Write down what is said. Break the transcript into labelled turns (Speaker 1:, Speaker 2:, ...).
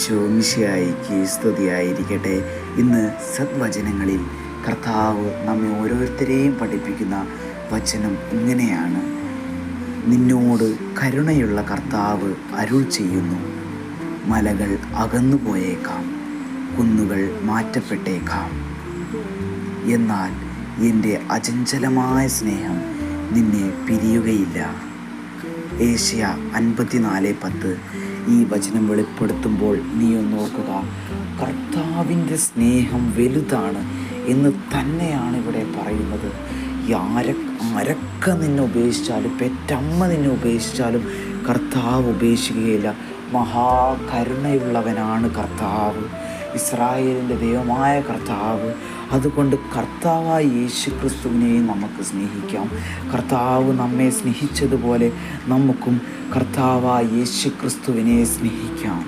Speaker 1: ഈശോ മിശിഹായിക്ക് സ്തുതിയായിരിക്കട്ടെ. ഇന്ന് സദ്വചനങ്ങളിൽ കർത്താവ് നമ്മെ ഓരോരുത്തരെയും പഠിപ്പിക്കുന്ന വചനം ഇങ്ങനെയാണ്: നിന്നോട് കരുണയുള്ള കർത്താവ് അരുൾ ചെയ്യുന്നു, മലകൾ അകന്നു പോയേക്കാം, കുന്നുകൾ മാറ്റപ്പെട്ടേക്കാം, എന്നാൽ എൻ്റെ അചഞ്ചലമായ സ്നേഹം നിന്നെ പിരിയുകയില്ല. ഏഷ്യ 54:10. ഈ വചനം വെളിപ്പെടുത്തുമ്പോൾ നീ ഒന്ന് ഓർക്കുക, കർത്താവിൻ്റെ സ്നേഹം വലുതാണ് എന്ന് തന്നെയാണ് ഇവിടെ പറയുന്നത്. ആരൊക്കെ നിന്നെ ഉപേക്ഷിച്ചാലും, പെറ്റമ്മ നിന്നെ ഉപേക്ഷിച്ചാലും കർത്താവ് ഉപേക്ഷിക്കുകയില്ല. മഹാകരുണയുള്ളവനാണ് കർത്താവ്, ഇസ്രായേലിൻ്റെ ദൈവമായ കർത്താവ്. അതുകൊണ്ട് കർത്താവായ യേശുക്രിസ്തുവിനെ നമുക്ക് സ്നേഹിക്കാം. കർത്താവ് നമ്മെ സ്നേഹിച്ചതുപോലെ നമുക്കും കർത്താവായ യേശുക്രിസ്തുവിനെ സ്നേഹിക്കാം.